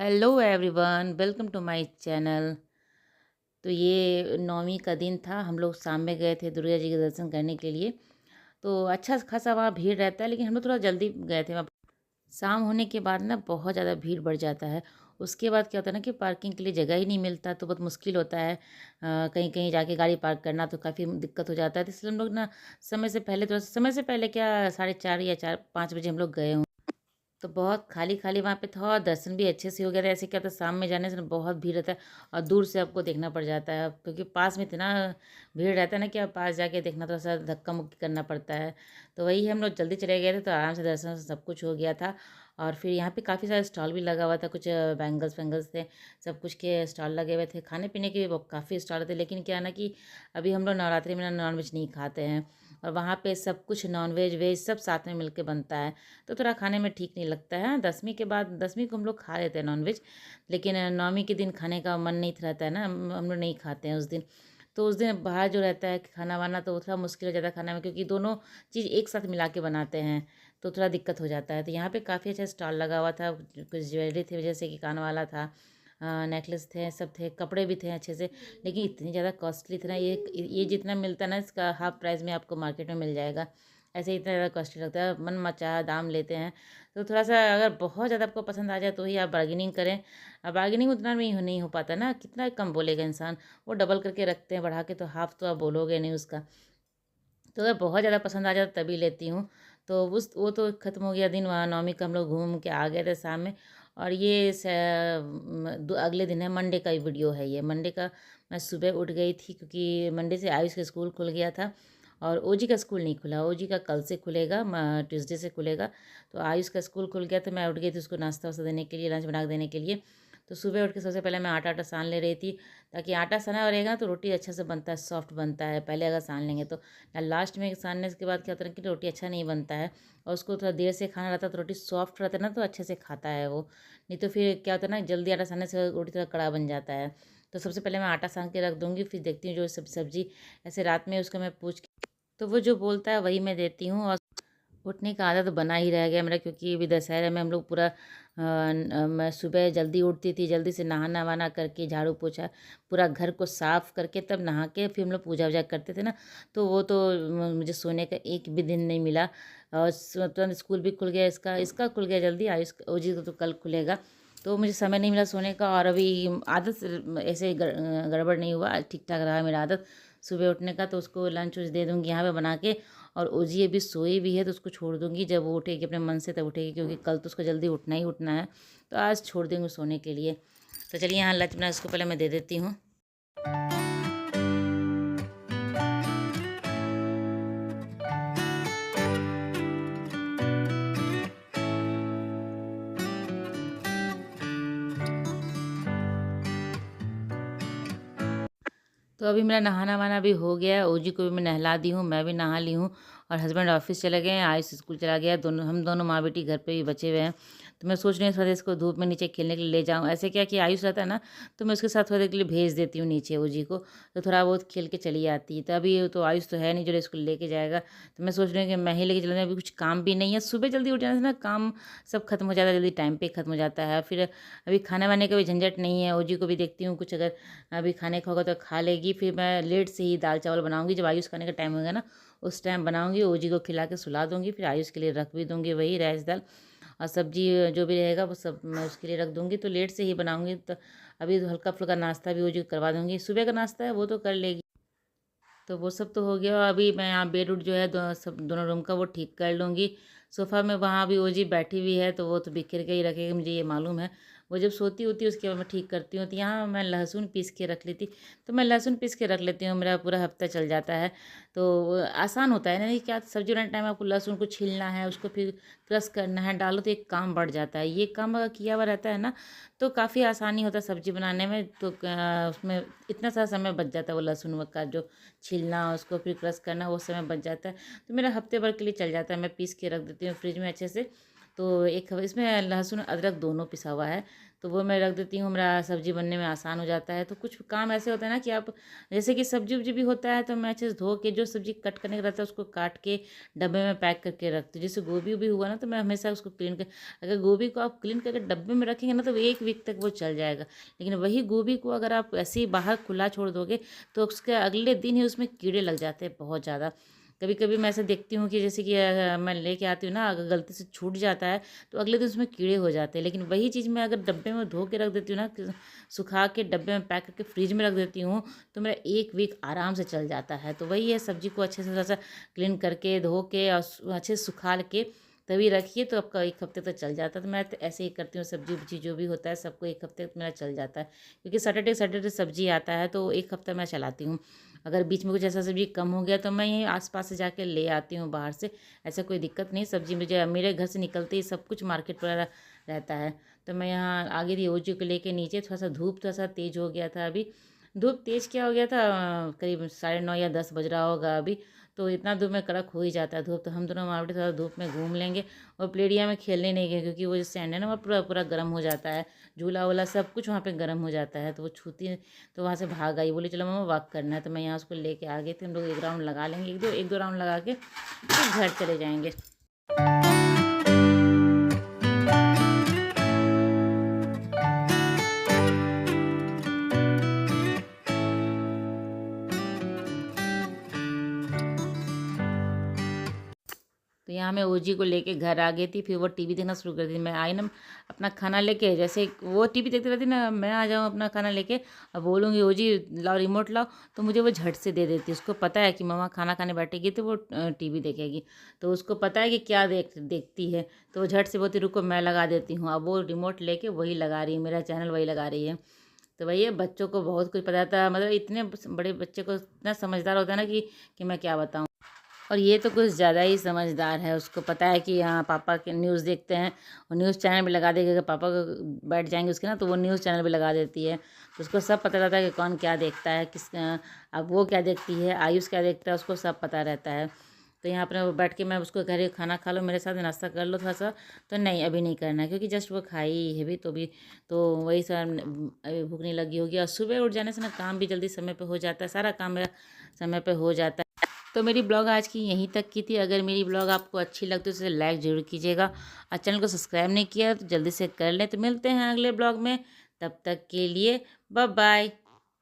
Hello everyone, welcome to my channel. तो ये नौमी का दिन था। हम लोग शाम में गए थे दुर्गा जी के दर्शन करने के लिए। तो अच्छा खासा वहाँ भीड़ रहता है, लेकिन हम लोग थोड़ा जल्दी गए थे वहाँ। शाम होने के बाद ना बहुत ज़्यादा भीड़ बढ़ जाता है। उसके बाद क्या होता है ना कि पार्किंग के लिए जगह ही नहीं मिलता, तो बहुत मुश्किल होता है। कहीं कहीं जाके गाड़ी पार्क करना तो काफ़ी दिक्कत हो जाता है। तो इसलिए हम लोग ना समय से पहले, थोड़ा समय से पहले क्या 4:30 या 4-5 बजे हम लोग गए। तो बहुत खाली-खाली वहाँ पे था और दर्शन भी अच्छे से हो गया था। ऐसे क्या होता है, शाम में जाने से ना बहुत भीड़ रहता है और दूर से आपको देखना पड़ जाता है, क्योंकि पास में इतना भीड़ रहता है ना कि आप पास जाके देखना थोड़ा-सा धक्का-मुक्की करना पड़ता है। तो वही हम लोग जल्दी चले गए थे, तो आराम से दर्शन सब कुछ हो गया था। और फिर यहाँ पे काफ़ी सारे स्टॉल भी लगा हुआ था, कुछ बैंगल्स-वैंगल्स थे, सब कुछ के स्टॉल लगे हुए थे। खाने-पीने के भी काफ़ी स्टॉल थे, लेकिन क्या है ना कि अभी हम लोग नवरात्रि में ना नॉन-वेज नहीं खाते हैं, और वहाँ पे सब कुछ नॉन-वेज, वेज सब साथ में मिल के बनता है। तो थोड़ा खाने में ठीक नहीं लगता है। 10वीं के बाद 10वीं को हम लोग खा लेते हैं नॉनवेज, लेकिन नौवीं के दिन खाने का मन नहीं रहता है ना, हम लोग नहीं खाते हैं उस दिन। तो उस दिन बाहर जो रहता है खाना वाना, तो थोड़ा मुश्किल हो जाता है खाने में, क्योंकि दोनों चीज़ एक साथ मिला के बनाते हैं, तो थोड़ा दिक्कत हो जाता है। तो यहाँ पे काफ़ी अच्छा स्टॉल लगा हुआ था, कुछ ज्वेलरी थे जैसे कि कान वाला था, नेकलेस थे, सब थे, कपड़े भी थे अच्छे से। लेकिन इतनी ज़्यादा कॉस्टली था ना, ये जितना मिलता है ना इसका हाफ प्राइस में आपको मार्केट में मिल जाएगा। ऐसे ही इतना ज़्यादा कॉस्टली लगता है, मन मचा दाम लेते हैं। तो थोड़ा-सा अगर बहुत ज़्यादा आपको पसंद आ जाए तो ही आप बार्गेनिंग करें। बार्गेनिंग उतना में नहीं हो पाता ना, कितना कम बोलेगा इंसान। वो डबल करके रखते हैं बढ़ा के, तो हाफ़ तो आप बोलोगे नहीं उसका। तो अगर बहुत ज़्यादा पसंद आ जाए तो तभी लेती हूँ। तो वो तो ख़त्म हो गया दिन, वहाँ नवमी का हम लोग घूम के आ गए थे शाम में। और ये अगले दिन है, मंडे का ही वीडियो है ये। मंडे का मैं सुबह उठ गई थी, क्योंकि मंडे से आयुष का स्कूल खुल गया था और ओजी का स्कूल नहीं खुला। ओजी का कल से खुलेगा, ट्यूसडे से खुलेगा। तो आयुष का स्कूल खुल गया, तो मैं उठ गई थी उसको नाश्ता वास्ता देने के लिए, लंच बना के देने के लिए। तो सुबह उठ के सबसे पहले मैं आटा आटा सान ले रही थी, ताकि आटा सना रहेगा ना तो रोटी अच्छा से बनता है, सॉफ्ट बनता है। पहले अगर सान लेंगे तो लास्ट में सानने के बाद क्या होता है कि रोटी अच्छा नहीं बनता है, और उसको थोड़ा देर से खाना रहता है तो रोटी सॉफ्ट रहता है ना, तो अच्छे से खाता है वो। नहीं तो फिर क्या होता है ना, जल्दी आटा सानने से रोटी थोड़ा कड़ा बन जाता है। तो सबसे पहले मैं आटा सान के रख दूँगी, फिर देखती हूँ जो सब्ज़ी ऐसे रात में उसको मैं पूछ के, तो वो जो बोलता है वही मैं देती हूँ। और उठने का आदत बना ही रह गया मेरा, क्योंकि अभी दशहरे में हम लोग पूरा मैं सुबह जल्दी उठती थी, जल्दी से नहाना वहाना करके, झाड़ू पोछा पूरा घर को साफ़ करके तब नहा के फिर हम लोग पूजा वूजा करते थे ना। तो वो तो मुझे सोने का एक भी दिन नहीं मिला। और तुरंत स्कूल भी खुल गया, इसका इसका खुल गया जल्दी, आयुष ओजी को तो कल खुलेगा। तो मुझे समय नहीं मिला सोने का, और अभी आदत ऐसे गड़बड़ नहीं हुआ, ठीक ठाक रहा मेरा आदत सुबह उठने का। तो उसको लंच वंच दे दूँगी यहाँ पे बना के। और ओजी अभी सोई भी है, तो उसको छोड़ दूँगी, जब वो उठेगी अपने मन से तब उठेगी, क्योंकि कल तो उसको जल्दी उठना ही उठना है। तो आज छोड़ देंगे सोने के लिए। तो चलिए यहाँ लंच बना इसको पहले मैं दे देती हूँ। तो अभी मेरा नहाना-वाना भी हो गया है, ओजी को भी मैं नहला दी हूँ, मैं भी नहा ली हूँ। और हस्बैंड ऑफ़िस चले गए हैं, आयुष स्कूल चला गया है, हम दोनों माँ-बेटी घर पे ही बचे हुए हैं। तो मैं सोच रही हूँ थोड़ा देर इसको धूप में नीचे खेलने के लिए ले जाऊँ। ऐसे क्या कि आयुष रहता है ना, तो मैं उसके साथ थोड़ी देर के लिए भेज देती हूँ नीचे ओजी को, तो थोड़ा बहुत खेल के चली आती है। तो अभी तो आयुष तो है नहीं जो इसको लेके जाएगा, तो मैं सोच रही हूँ कि मैं ही लेके चलूँ, अभी कुछ काम भी नहीं है। सुबह जल्दी उठ जाने से ना काम सब खत्म हो जाता है, जल्दी टाइम पे खत्म हो जाता है। फिर अभी खाने-वाने का भी झंझट नहीं है, ओजी को भी देखती हूँ कुछ अगर अभी खाने का होगा तो खा लेगी। फिर मैं लेट से ही दाल-चावल बनाऊँगी, जब आयुष खाने का टाइम होगा ना, उस टाइम बनाऊँगी, ओजी को खिला के सुला दूँगी, फिर आयुष के लिए रख भी दूँगी वही राइस दाल। और सब्ज़ी जो भी रहेगा वो सब मैं उसके लिए रख दूँगी, तो लेट से ही बनाऊँगी। तो अभी तो हल्का-फुल्का नाश्ता भी ओजी को करवा दूँगी, सुबह का नाश्ता है वो तो कर लेगी। तो वो सब तो हो गया, और अभी मैं यहाँ बेड उड जो है दोनों रूम का वो ठीक कर लूँगी। सोफ़ा में वहाँ भी ओजी बैठी हुई है, तो वो तो बिखेर के ही रखेगी, मुझे ये मालूम है। वो जब सोती होती है उसके बाद मैं ठीक करती हूँ। तो यहाँ मैं लहसुन पीस के रख लेती, तो मैं लहसुन पीस के रख लेती हूँ, मेरा पूरा हफ़्ता चल जाता है। तो आसान होता है ना, नहीं क्या सब्ज़ी बनाने टाइम आपको लहसुन को छीलना है, उसको फिर क्रश करना है, डालो, तो एक काम बढ़ जाता है। ये काम अगर किया हुआ रहता है ना, तो काफ़ी आसानी होता है सब्ज़ी बनाने में। तो उसमें इतना सारा समय बच जाता है, वो लहसुन व का जो छीलना, उसको फिर क्रश करना, वो समय बच जाता है। तो मेरा हफ्ते भर के लिए चल जाता है, मैं पीस के रख देती हूँ फ्रिज में अच्छे से। तो एक इसमें लहसुन अदरक दोनों पिसा हुआ है, तो वो मैं रख देती हूँ, मेरा सब्ज़ी बनने में आसान हो जाता है। तो कुछ काम ऐसे होता है ना कि आप जैसे कि सब्ज़ी उब्जी भी होता है, तो मैं अच्छे से धो के जो सब्ज़ी कट करने का रहता है उसको काट के डब्बे में पैक करके रखती हूँ। जैसे गोभी भी हुआ ना, तो मैं हमेशा उसको क्लीन कर, अगर गोभी को आप क्लीन करके डब्बे में रखेंगे ना तो 1 वीक तक वो चल जाएगा। लेकिन वही गोभी को अगर आप ऐसे ही बाहर खुला छोड़ दोगे तो उसके अगले दिन ही उसमें कीड़े लग जाते हैं बहुत ज़्यादा। कभी-कभी मैं ऐसा देखती हूँ कि जैसे कि मैं लेके आती हूँ ना, अगर गलती से छूट जाता है तो अगले दिन उसमें कीड़े हो जाते हैं। लेकिन वही चीज़ मैं अगर डब्बे में धो के रख देती हूँ ना, सुखा के डब्बे में पैक करके फ्रिज में रख देती हूँ, तो मेरा 1 वीक आराम से चल जाता है। तो वही है, सब्ज़ी को अच्छे से थोड़ा-सा क्लीन करके, धो के और अच्छे से सुखा के तभी रखिए तो आपका 1 हफ़्ते तक चल जाता है। तो मैं तो ऐसे ही करती हूँ, सब्ज़ी-वब्ज़ी जो भी होता है सबको 1 हफ़्ते तक मेरा चल जाता है। क्योंकि सैटरडे सैटरडे सब्ज़ी आता है तो 1 हफ़्ता मैं चलाती हूँ। अगर बीच में कुछ ऐसा सब्ज़ी कम हो गया तो मैं यहीं आस-पास से जाके ले आती हूँ बाहर से, ऐसा कोई दिक्कत नहीं। सब्ज़ी मुझे मेरे घर से निकलते ही सब कुछ मार्केट वाला रहता है। तो मैं यहाँ आ गई थी ओजी को लेके नीचे, थोड़ा-सा धूप थोड़ा-सा तेज़ हो गया था अभी। धूप तेज़ क्या हो गया था, करीब साढ़े 9 या 10 बज रहा होगा अभी, तो इतना धूप में कड़क हो ही जाता है धूप। तो हम दोनों वहाँ पे थोड़ा धूप में घूम लेंगे और प्लेडिया में खेलने नहीं गए क्योंकि वो जो सैंड है ना, वो पूरा पूरा गर्म हो जाता है। झूला-वूला सब कुछ वहाँ पे गर्म हो जाता है, तो वो छूती, तो वहाँ से भाग आई, बोली चलो मम्मा वॉक करना है। तो मैं यहाँ उसको लेके आ गई थी, हम लोग 1 राउंड लगा लेंगे, 1-2 राउंड लगा के फिर घर चले जाएँगे। तो यहाँ मैं ओजी को लेके घर आ गई थी, फिर वो टीवी देखना शुरू कर दी। मैं आई ना अपना खाना लेके, जैसे वो टीवी देखती रहती ना, मैं आ जाऊँ अपना खाना लेके और बोलूँगी ओजी लाओ रिमोट लाओ, तो मुझे वो झट से दे देती है। उसको पता है कि मम्मा खाना खाने बैठेगी तो वो टीवी देखेगी, तो उसको पता है कि क्या देखती है, तो वो झट से बोलती रुको मैं लगा देती हूँ। अब वो रिमोट लेके वही लगा रही है, मेरा चैनल वही लगा रही है। तो वही है, बच्चों को बहुत कुछ पता था, मतलब इतने बड़े बच्चे को इतना समझदार होता है ना कि मैं क्या बताऊँ। और ये तो कुछ ज़्यादा ही समझदार है, उसको पता है कि हाँ पापा के न्यूज़ देखते हैं, और न्यूज़ चैनल भी लगा देगी। अगर पापा बैठ जाएंगे उसके ना, तो वो न्यूज़ चैनल भी लगा देती है। तो उसको सब पता रहता है कि कौन क्या देखता है, अब वो क्या देखती है, आयुष क्या देखता है, उसको सब पता रहता है। तो यहाँ पर बैठ के मैं उसको कह रही हूँ खाना खा लो मेरे साथ, नाश्ता कर लो थोड़ा सा, तो नहीं अभी नहीं करना है क्योंकि जस्ट वो खाई है भी, तो भी तो वही सब अभी भूख नहीं लगी होगी। और सुबह उठ जाने से ना काम भी जल्दी समय पे हो जाता है, सारा काम मेरा समय पे हो जाता है। तो मेरी ब्लॉग आज की यहीं तक की थी। अगर मेरी ब्लॉग आपको अच्छी लगती है तो उसे लाइक ज़रूर कीजिएगा, और चैनल को सब्सक्राइब नहीं किया तो जल्दी से कर लें। तो मिलते हैं अगले ब्लॉग में, तब तक के लिए बाय बाय।